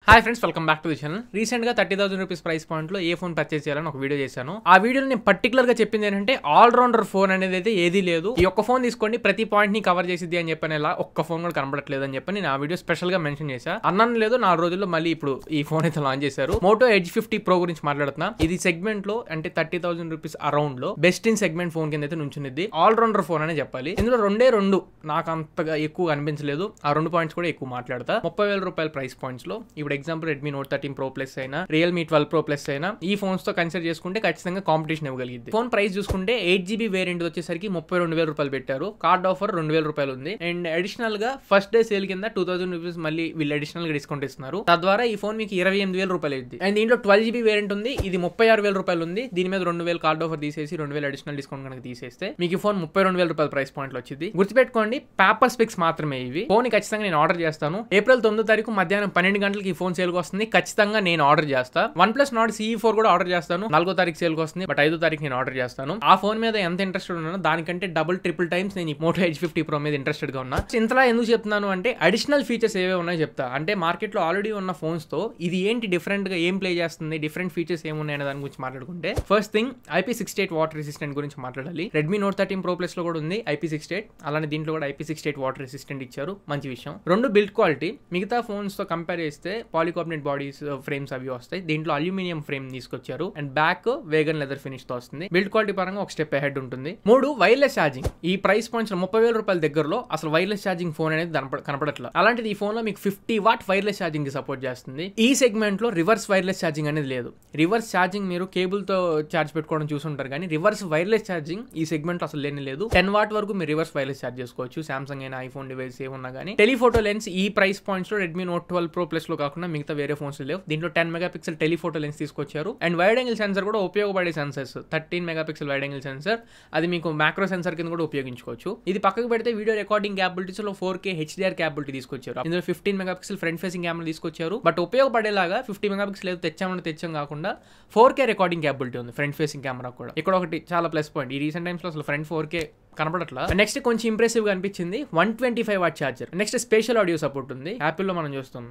Hi friends, welcome back to the channel. Recent గా 30,000 rupees price point లో ఏ phone purchase చేయాలని ఒక video చేశాను. ఆ వీడియోలో నేను పర్టికులర్ గా చెప్పింది ఏంటంటే ఆల్ రౌండర్ ఫోన్ అనేది అయితే ఏదీ లేదు. ఈ ఒక్క ఫోన్ తీసుకోండి, ప్రతి పాయింట్ ని కవర్ చేసిద్ది అని చెప్పని, ఇలా ఒక్క ఫోన్ కూడా కనబడట్లేదు అని చెప్పి నేను ఆ వీడియో స్పెషల్ గా మెన్షన్ చేశా. అన్నాను లేదు, 4 రోజుల్లో మళ్ళీ ఇప్పుడు ఈ ఫోన్ అయితే లాంచ్ చేశారు. మోటో ఎడ్జ్ 50 ప్రో గురించి మాట్లాడుతున్నా. ఇది సెగ్మెంట్ లో అంటే 30,000 రూపీస్ అరౌండ్ లో బెస్ట్ ఇన్ సెగ్మెంట్ ఫోన్ కింద అయితే నుంచుంది. ఆల్ రౌండర్ ఫోన్ అనే చెప్పాలి. ఇందులో రెండు నాకు అంతగా ఎక్కువ అనిపించలేదు. ఆ 2 పాయింట్స్ కూడా ఎక్కువ మాట్లాడతా. 30,000 రూపాయల ప్రైస్ పాయింట్స్ లో ఇప్పుడు example Redmi note 13 pro plus అయినా, రియల్మీ 12 ప్రో ప్లస్ అయినా ఈ ఫోన్స్ తో కన్సిడర్ చేసుకుంటే ఖచ్చితంగా కాంపిటీషన్ ఇవ్వగలిగింది. ఫోన్ ప్రైస్ చూసుకుంటే 8GB వేరియంట్ వచ్చేసరికి 32,000 రూపాయలు పెట్టారు. కార్డ్ ఆఫర్ 2,000 రూపాయలు ఉంది. అండ్ అడిషనల్ గా ఫస్ట్ డే సేల్ కింద 2,000 రూపీస్ మళ్ళీ వీళ్ళు అడిషనల్ గా డిస్కౌంట్ ఇస్తున్నారు. తద్వారా ఈ ఫోన్ మీకు 28,000 రూపాయలు అయింది. అండ్ దీంట్లో 12GB వేరియంట్ ఉంది. ఇది 36,000 రూపాయలు ఉంది. దీని మీద 2,000 కార్డ్ ఆఫర్ తీసేసి 2,000 అడిషనల్ డిస్కౌంట్ కనుక తీసేస్తే మీకు ఈ ఫోన్ 32,000 రూపాయల ప్రైస్ పాయింట్ లో వచ్చింది. గుర్తుపెట్టుకోండి, పేపర్ స్పెక్స్ మాత్రమే ఇవి. ఫోన్ ఖచ్చితంగా నేను ఆర్డర్ చేస్తాను. ఏప్రిల్ 9వ తారీఖు మధ్యాహ్నం 12 గంటలకి ఈ ఫోన్ సేల్ వస్తుంది. ఖచ్చితంగా నేను ఆర్డర్ చేస్తా. OnePlus Nord CE4 కూడా ఆర్డర్ చేస్తాను. 4వ తారీఖు సేల్ వస్తుంది. బట్ 5వ తారీఖు నేను ఆర్డర్ చేస్తాను. ఆ ఫోన్ మీద ఎంత ఇంట్రెస్టెడ్ ఉన్నానో దానికంటే ట్రిపుల్ టైమ్స్ నేను ఈ మోటో ఎడ్జ్ 50 ప్రో మీద ఇంట్రెస్టెడ్ గా ఉన్నా. ఇంతలా ఎందుకు చెప్తున్నాను అంటే అడిషనల్ ఫీచర్స్ ఏవే ఉన్నాయో చెప్తా. అంటే మార్కెట్ లో ఆల్రెడీ ఉన్న ఫోన్స్ తో ఇది ఏంటి డిఫరెంట్ గా ఏం ప్లే చేస్తుంది, డిఫరెంట్ ఫీచర్స్ ఏమున్నాయి అనే దాని గురించి మాట్లాడుకుంటే, first thing IP68 water resistant గురించి మాట్లాడాలి. రెడ్మీ నోట్ 13 ప్రో ప్లస్ లో కూడా ఉంది IP68. అలానే దీంట్లో కూడా IP68 వాటర్ రెసిస్టెంట్ ఇచ్చారు. మంచి విషయం. 2 బిల్డ్ క్వాలిటీ మిగతా ఫోన్స్ తో కంపేర్ చేస్తే పాలికార్బోనేట్ బాడీస్ ఫ్రేమ్స్ అవి వస్తాయి. దీంట్లో అల్యూమినియం ఫ్రేమ్ తీసుకొచ్చారు. And back vegan leather finish తో వస్తుంది. బిల్డ్ క్వాలిటీ పరంగా ఒక స్టెప్ అహెడ్ ఉంటుంది. 3 వైర్లెస్ ఛార్జింగ్. ఈ ప్రైస్ పాయింట్స్ 30,000 రూపాయల దగ్గరలో అసలు వైర్లెస్ ఛార్జింగ్ ఫోన్ అనేది కనపడట్లేదు. అలాంటిది ఈ ఫోన్ లో మీకు 50 వాట్ వైర్లెస్ ఛార్జింగ్ కి సపోర్ట్ చేస్తుంది. ఈ సెగ్మెంట్ లో రివర్స్ వైర్లెస్ ఛార్జింగ్ అనేది లేదు. రివర్స్ ఛార్జింగ్ మీరు కేబుల్ తో ఛార్జ్ పెట్టుకోవడం చూసుంటారు, కానీ రివర్స్ వైర్లెస్ ఛార్జింగ్ ఈ సెగ్మెంట్ లో అసలు లేని లేదు. 10 వాట్ వరకు మీరు రివర్స్ వైర్లెస్ ఛార్జ్ చేసుకోవచ్చు. సామ్సంగ్ అయినా, ఐఫోన్ డివైస్ ఏమున్నా కానీ. టెలిఫోటో లెన్స్ ఈ ప్రైస్ పాయింట్స్ లో రెడ్మీ నోట్ 12 ప్రో ప్లస్ లో కాకుండా మిగతా వేరే ఫోన్స్ లేవు. దీంట్లో 10 మెగాపిక్సెల్ టెలిఫోటో లెన్స్ తీసుకొచ్చారు. అండ్ వైడ్ యాంగిల్ సెన్సర్ కూడా ఉపయోగపడే sensors. 13 megapixel wide angle sensor, అది మీకు మ్యాక్రో సెన్సర్ కింద కూడా ఉపయోగించుకోవచ్చు. ఇది పక్కకు పెడితే వీడియో రికార్డింగ్ క్యాపబిలిటీస్ లో 4K HDR క్యాపబిలిటీ తీసుకొచ్చారు. ఇందులో 15 మెగాపిక్సెల్ ఫ్రంట్ ఫేసింగ్ కెమెరా తీసుకొచ్చారు. బట్ ఉపయోగపడేలాగా 50 మెగాపిక్సెల్ ఏదో తెచ్చాం కాకుండా 4K రికార్డింగ్ క్యాపబిలిటీ ఉంది ఫ్రంట్ ఫేసింగ్ కెమెరా కూడా. ఇక్కడ ఒకటి చాలా ప్లస్ పాయింట్. ఈ రీసెంట్ టైమ్స్ లో అసలు ఫ్రంట్ 4K కనపడట్లా. నెక్స్ట్ కొంచెం ఇంప్రెసివ్ గా అనిపించింది 125 what charger. Next special audio support ఉంది. యాపిల్ లో మనం చూస్తాం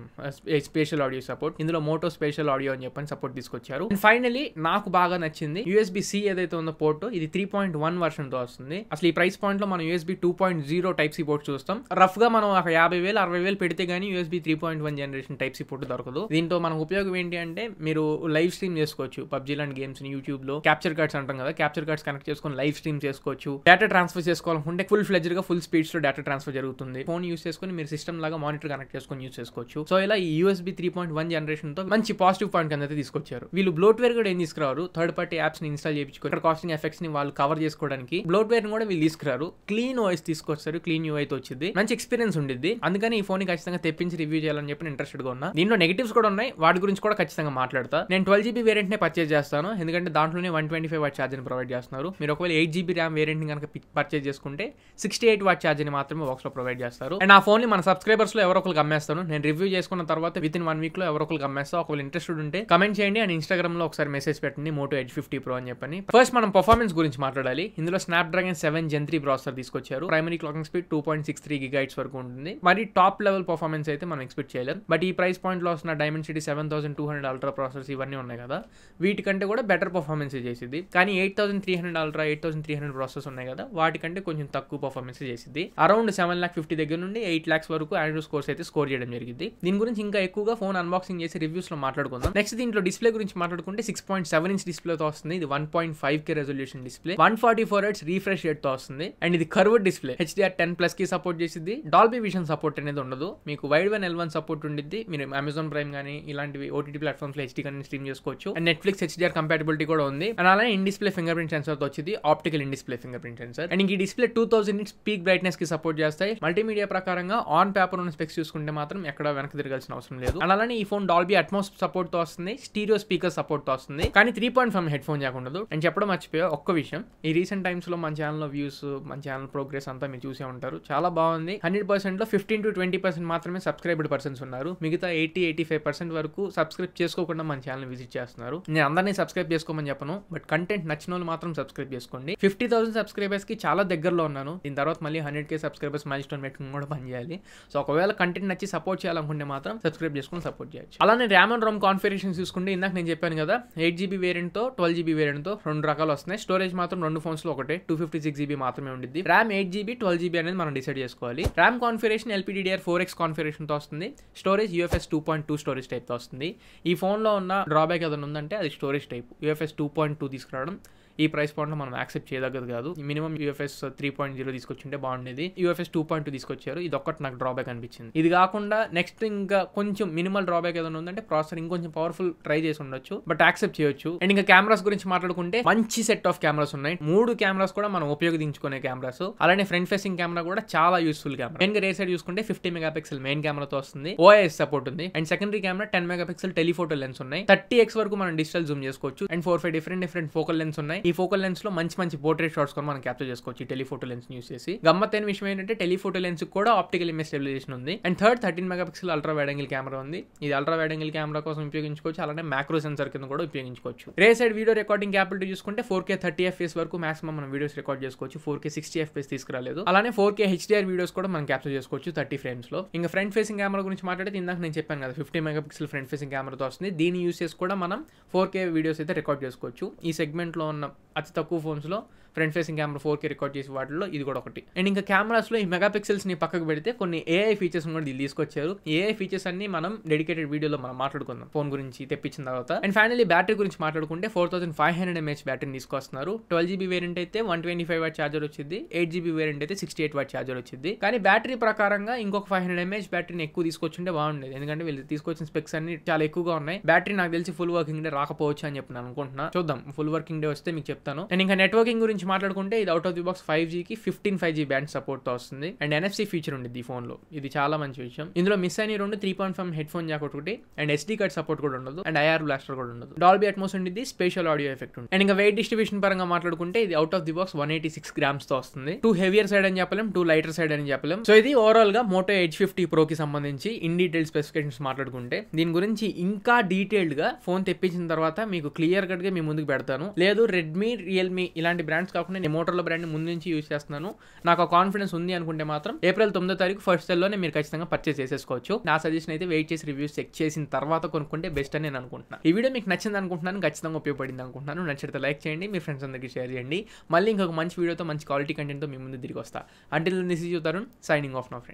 స్పెషల్ ఆడియో సపోర్ట్. ఇందులో మోటో స్పెషల్ ఆడియో అని చెప్పని సపోర్ట్ తీసుకొచ్చారు. అండ్ ఫైనలీ నాకు బాగా నచ్చింది USB-C ఏదైతే ఉందో పోర్ట్, ఇది 3.1 వర్షన్ తో వస్తుంది. అసలు ఈ ప్రైస్ పాయింట్ లో మనం USB 2.0 టైప్ సి పోర్ట్ చూస్తాం. రఫ్ గా మనం 50,000 60,000 పెడితే గానీ USB 3.1 generation type C port దొరకదు. దీంతో మనకు ఉపయోగం ఏంటి అంటే మీరు లైవ్ స్ట్రీమ్ చేసుకోవచ్చు. పబ్జీ లాంటి గేమ్స్ ని యూట్యూబ్ లో క్యాప్చర్ కార్డ్స్ అంటాం కదా, క్యాప్చర్ కార్డ్స్ కనెక్ట్ చేసుకొని లైవ్ స్ట్రీమ్ చేసుకోవచ్చు. డేటా ట్రాన్స్ఫర్ చేసుకోవాలనుకుంటే ఫుల్ ఫ్లెడ్జ్డ్ గా ఫుల్ స్పీడ్స్ లో డేటా ట్రాన్స్ఫర్ జరుగుతుంది. ఫోన్ యూస్ చేసుకుని మీరు సిస్టమ్ లాగా మానిటర్ కనెక్ట్ చేసుకొని యూస్ చేసుకోవచ్చు. సో ఇలా ఈ USB 3.1 జనరేషన్ తో మంచి పాజిటివ్ పాయింట్ కింద తీసుకొచ్చారు. వీళ్ళు బ్లోట్వేర్ కూడా ఏం తీసుకురారు. థర్డ్ పార్టీ యాప్స్ ని ఇన్స్టాల్ చేయించుకొని ఇక్కడ కాస్టింగ్ ఎఫెక్ట్స్ ని వాళ్ళు కవర్ చేసుకోవడానికి బ్లోట్వేర్ ని కూడా వీళ్ళు తీసుకురారు. క్లీన్ OS తీసుకొచ్చారు. క్లీన్ UI తో వచ్చింది. మంచి ఎక్స్పీరియన్స్ ఉండిద్ది. అందుకని ఈ ఫోన్ ని ఖచ్చితంగా తెప్పించి రివ్యూ చేయాలని చెప్పి ఇంట్రెస్టెడ్ గా ఉన్నా. దీంట్లో నెగటివ్స్ కూడా ఉన్నాయి, వాటి గురించి కూడా ఖచ్చితంగా మాట్లాడతా. నేను 12GB వేరియంట్ నే పర్చేజ్ చేస్తాను, ఎందుకంటే దాంట్లోనే 125 వాట్ ఛార్జర్ ప్రొవైడ్ చేస్తున్నారు. మీరు ఒకవేళ 8GB ర్యామ్ వేరియంట్ ని కనుక పర్చేజ్ చేసుకుంటే 68 వాట్ ఛార్జర్ ని మాత్రమే బాక్స్ లో ప్రొవైడ్ చేస్తారు. అండ్ ఆ ఫోన్ ని మన సబ్స్క్రైబర్స్ లో ఎవరో ఒకరికి అమ్మేస్తాను. నేను రివ్యూ చేసుకున్న తర్వాత విత్ ఇన్ 1 వీక్ లో ఎవరో ఒకరికి అమ్మేస్తా. ఒకవేళ ఇంట్రెస్టెడ్ ఉంటే కమెంట్ చేయండి. అండ్ ఇన్స్టాగ్రామ్ లో ఒకసారి మెసేజ్ పెట్టండి మోటో ఎడ్జ్ 50 ప్రో అని చెప్పని. ఫస్ట్ మనం పర్ఫార్మెన్స్ గురించి మాట్లాడాలి. ఇందులో Snapdragon 7 Gen 3 ప్రాసెసర్ తీసుకొచ్చారు. ప్రైమరీ క్లాకింగ్ స్పీడ్ 2.63 GHz వరకు ఉంటుంది. మరి టాప్ లెవెల్ పర్ఫార్మెన్స్ అయితే మనం ఎక్స్పెక్ట్ చేయలేం. బట్ ఈ ప్రైస్ పాయింట్ లో వస్తున్న Dimensity 7200 అల్ట్రా ప్రాసెసర్స్ ఇవన్నీ ఉన్నాయి కదా, వీటికంటే కూడా బెటర్ పర్ఫార్మెన్స్ చేసింది. కానీ 8300 అల్ట్రా 8300 ప్రాసెసర్స్ ఉన్నాయి కదా, వాటికంటే కొంచెం తక్కువ పర్ఫార్మెన్స్ చేసింది. అరౌండ్ 7,50,000 దగ్గర నుండి 8 lakhs వరకు ఆండ్రాయిడ్ స్కోర్స్ అయితే స్కోర్ చేయడం జరిగింది. దీని గురించి ఇంకా ఎక్కువగా ఫోన్ అన్బాక్సింగ్ చేసి రివ్యూస్ లో మాట్లాడుకుందాం. నెక్స్ట్ దీంట్లో డిస్ప్లే గురించి మాట్లాడుకుంటే 6.7 ఇంచ్ డిస్ప్లే తో వస్తుంది. ఇది 1.5K resolution display, 144Hz refresh rate తో వస్తుంది. అండ్ ఇది కర్వ్డ్ డిస్ప్లే, HDR10+ కి సపోర్ట్ చేసింది. డాల్బీ విజన్ సపోర్ట్ అనేది ఉండదు. మీకు వైడ్ వన్ L1 సపోర్ట్ ఉండిద్ది. మీరు అమెజాన్ ప్రైమ్ గానీ ఇలాంటివి OTT ప్లాట్ఫామ్స్ లో HD కన్నా స్ట్రీమ్ చేసుకోవచ్చు. అండ్ Netflix HDR కంపాటబిలిటీ కూడా ఉంది. అండ్ అలానే in display finger print sensor తో వచ్చింది, optical in display finger print sensor. And ఈ డిస్ప్లే 2000 nits పీక్ బ్రైట్నెస్ కి సపోర్ట్ చేస్తాయి. మల్టీమీడియా ప్రకారంగా ఆన్ పేపర్ ఉన్న స్పెక్స్ చూసుకుంటే మాత్రం ఎక్కడ వెనక్కి తిరగాల్సిన అవసరం లేదు. అలానే ఈ ఫోన్ డాల్బీ అట్మాస్ సపోర్ట్ తో వస్తుంది, స్టీరియో స్పీకర్ సపోర్ట్ తో వస్తుంది. కానీ 3.5 హెడ్ ఫోన్ జాక్ ఉండదు. అండ్ చెప్పడం మర్చిపోయా ఒక్క విషయం, ఈ రీసెంట్ టైమ్స్ లో మన ఛానల్ లో వ్యూస్, మన ఛానల్ ప్రోగ్రెస్ అంతా మీరు చూసే ఉంటారు. చాలా బాగుంది. 100% లో 15 to 20% మాత్రమే సబ్స్క్రైబ్డ్ పర్సన్స్ ఉన్నారు. మిగతా 80-85% వరకు సబ్స్క్రైబ్ చేసుకోకుండా మన ఛానల్ విజిట్ చేస్తున్నారు. నేను అందరినీ సబ్స్క్రైబ్ చేసుకోమని చెప్పను, బట్ కంటెంట్ నచ్చిన వాళ్ళు మాత్రం సబ్స్క్రైబ్ చేసుకోండి. 50,000 సబ్స్క్రైబర్స్ కి చాలా దగ్గరలో ఉన్నాను. దీని తర్వాత మళ్ళీ 100K సబ్స్క్రైబర్స్ మైల్ స్టోన్ పెట్టుకుని కూడా పని చేయాలి. సో ఒకవేళ కంటెంట్ నచ్చి సపోర్ట్ చేయాలనుకుంటే మాత్రం సబ్స్క్రైబ్ చేసుకుని సపోర్ట్ చేయొచ్చు. అలానే ర్యామ్ అండ్ రోమ్ కాన్ఫిగరేషన్స్ చూసుకుంటే ఇందాక నేను చెప్పాను కదా 8GB వేరియంట్తో 12GB వేరియంట్తో 2 రకాలు వస్తున్నాయి. స్టోరేజ్ మాత్రం 2 ఫోన్స్లో ఒకటే 256GB మాత్రమే ఉండిద్ది. ర్యామ్ 8GB 12GB అనేది మనం డిసైడ్ చేసుకోవాలి. ర్యామ్ కాన్ఫిగరేషన్ LPDDR4X కాన్ఫిగరేషన్తో వస్తుంది. స్టోరేజ్ UFS 2.2 స్టోరేజ్ టైప్తో వస్తుంది. ఈ ఫోన్లో ఉన్న డ్రాబ్యాక్ ఏదైనా ఉందంటే అది స్టోరేజ్ టైప్. UFS 2.2 తీసుకురావడం ఈ ప్రైస్ పాయింట్లో మనం యాక్సెప్ట్ చేయదగ్గదు కాదు. మినిమం UFS 3.0 తీసుకొచ్చింటే బాగుండేది. UFS 2.2 తీసుకొచ్చారు. ఇది ఒక్కటి నాకు డ్రాబ్యాక్ అనిపించింది. ఇది కాకుండా నెక్స్ట్ ఇంకా కొంచెం మినిమల్ డ్రాబ్యాక్ ఏదైనా ఉందంటే ప్రాసెసర్ ఇంకొంచెం పవర్ఫుల్ ట్రై చేసి ఉండొచ్చు, బట్ యాక్సెప్ట్ చేయొచ్చు. అండ్ ఇంకా కెమెరాస్ గురించి మాట్లాడుకుంటే మంచి సెట్ ఆఫ్ కెమెరాస్ ఉన్నాయి. 3 కెమెరాస్ కూడా మనం ఉపయోగించుకునే కెమెరాస్. అలానే ఫ్రంట్ ఫేసింగ్ కెమెరా కూడా చాలా యూస్ఫుల్ కెమెరా. మెయిన్ గా రేర్ సైడ్ చూసుకుంటే 50 మెగాపిక్సెల్ మెయిన్ కెమెరాతో వస్తుంది. OIS సపోర్ట్ ఉంది. And secondary camera 10 megapixel telephoto lens ఉన్నాయి. 30x వరకు మనం డిజిటల్ జూమ్ చేసుకోవచ్చు. అండ్ 4-5 డిఫరెంట్ ఫోకల్ లెన్స్ ఉన్నాయి. ఈ ఫోకల్ లెన్స్ లో మంచి పోర్ట్రేట్ షాట్స్ కూడా మనం క్యాప్చర్ చేసుకోవచ్చు టెలిఫోటో లెన్స్ యూస్ చేసి. గమ్మత్తైన విషయం ఏంటంటే టెలిఫోటో లెన్స్ కూడా ఆప్టికల్ ఇమేజ్ స్టెబిలైజేషన్ ఉంది. And 13 megapixel ultra wide angle camera ఉంది. ఇది అల్ట్రా వైడ్ యాంగిల్ కెమెరా కోసం ఉపయోగించుకోవచ్చు. అలానే మ్యాక్రో సెన్సార్ కింద కూడా ఉపయోగించుకోవచ్చు. రే సైడ్ వీడియో రికార్డింగ్ క్యాపబిలిటీ చూసుకుంటే 4K 30fps వరకు మాక్సిమం మనం వీడియోస్ రికార్డ్ చేసుకోవచ్చు. 4K 60fps తీసుకురాలేదు. అలానే 4K HDR వీడియోస్ కూడా మనం క్యాప్చర్ చేసుకోవచ్చు 30 frames లో. ఇంకా ఫ్రంట్ ఫేసింగ్ కెమెరా గురించి మాట్లాడితే ఇందాక నేను చెప్పాను కదా 50 మెగాపిక్సెల్ ఫ్రంట్ ఫేసింగ్ కెమెరాతో వస్తుంది. దీని యూస్ చేసి కూడా మనం 4K వీడియోస్ అయితే రికార్డ్ చేసుకోవచ్చు. ఈ సెగ్మెంట్ లో ఉన్న అతి తక్కువ ఫోన్స్ లో front facing camera 4K record చేసే వాటిలో ఇది కూడా ఒకటి. అండ్ ఇంకా కెమెరాస్ లో ఈ మెగాపిక్సెల్స్ ని పక్కకు పెడితే కొన్ని AI ఫీచర్స్ కూడా వీళ్ళు తీసుకొచ్చారు. AI ఫీచర్స్ అన్ని మనం డెడికేటెడ్ వీడియోలో మనం మాట్లాడుకుందాం ఫోన్ గురించి తెప్పించిన తర్వాత. అండ్ ఫైనల్లీ బ్యాటరీ గురించి మాట్లాడుకుంటే 4500 mAh బ్యాటరీని తీసుకొస్తున్నారు. 12GB వేరియంట్ అయితే 125W ఛార్జర్ వచ్చింది. 8GB వేరియంట్ అయితే 68W ఛార్జర్ వచ్చింది. కానీ బ్యాటరీ ప్రకారంగా ఇంకొక 500 mAh బ్యాటరీని ఎక్కువ తీసుకొచ్చింటే బాగుండేది. ఎందుకంటే వీళ్ళు తీసుకొచ్చిన స్పెక్స్ అన్ని చాలా ఎక్కువగా ఉన్నాయి. బ్యాటరీ నాకు తెలిసి ఫుల్ వర్కింగ్ డే రాకపోవచ్చు అని చెప్పి నేను అనుకుంటున్నా. చూద్దాం, ఫుల్ వర్కింగ్ డే వస్తే మీకు చెప్తాను. అండ్ ఇంకా నెట్వర్కింగ్ గురించి మాట్లాడుకుంటే ఇది అవుట్ ఆఫ్ ది బాక్స్ 5Gకి 15 బ్యాండ్ సపోర్ట్ తో వస్తుంది. అండ్ NFC ఫీచర్ ఉంది ఈ ఫోన్ లో. ఇది చాలా మంచి విషయం. ఇందులో మిస్ అయిన 2 3.5 హెడ్ ఫోన్ జాక్ ఒకటి అండ్ SD కార్డ్ సపోర్ట్ కూడా ఉండదు. అండ్ IR బ్లాస్టర్ కూడా ఉండదు. డాల్బీ అట్మోస్ ఉంది. స్పెషల్ ఆడియో ఎఫెక్ట్ ఉంది. అండ్ ఇంకా వెయిట్ డిస్ట్రిబ్యూషన్ పరంగా మాట్లాడుకుంటే ఇది out of the box 186 grams తో వస్తుంది. 2 హెవియర్ సైడ్ అని చెప్పలేం, 2 లైటర్ సైడ్ అని చెప్పలేం. సో ఇది ఓవరాల్ గా మోటో Edge 50 Pro కి సంబంధించి ఇన్ డీటెయిల్ స్పెసిఫికేషన్స్ మాట్లాడుకుంటే దీని గురించి ఇంకా డీటెయిల్డ్ గా ఫోన్ తెప్పించిన తర్వాత మీకు క్లియర్ కట్ గా మీ ముందుకు పెడతాను. లేదు రెడ్మీ, రియల్మీ ఇలాంటి బ్రాండ్స్ కాకుండా నేను మోటోరోలా బ్రాండ్ ముందు నుంచి యూజ్ చేస్తున్నాను, నాకు ఆ కాన్ఫిడెన్స్ ఉంది అనుకుంటే మాత్రం April 9వ తారీఖు ఫస్ట్ సెల్లోనే మీరు ఖచ్చితంగా పర్చేస్ చేసేసుకోవచ్చు. నా సజెషన్ అయితే వెయిట్ చేసి రివ్యూస్ చెక్ చేసిన తర్వాత కొనుక్కుంటే బెస్ట్ అని నేను అనుకుంటున్నాను. ఈ వీడియో మీకు నచ్చింది అనుకుంటున్నాను, ఖచ్చితంగా ఉపయోగపడింది అనుకుంటున్నాను. నచ్చితే లైక్ చేయండి, మీ ఫ్రెండ్స్ అందరికీ షేర్ చేయండి. మళ్ళీ ఇంకొక మంచి వీడియోతో మంచి క్వాలిటీ కంటెంట్తో మీ ముందు తిరిగి వస్తా. Until this is Tarun signing off నా ఫ్రెండ్.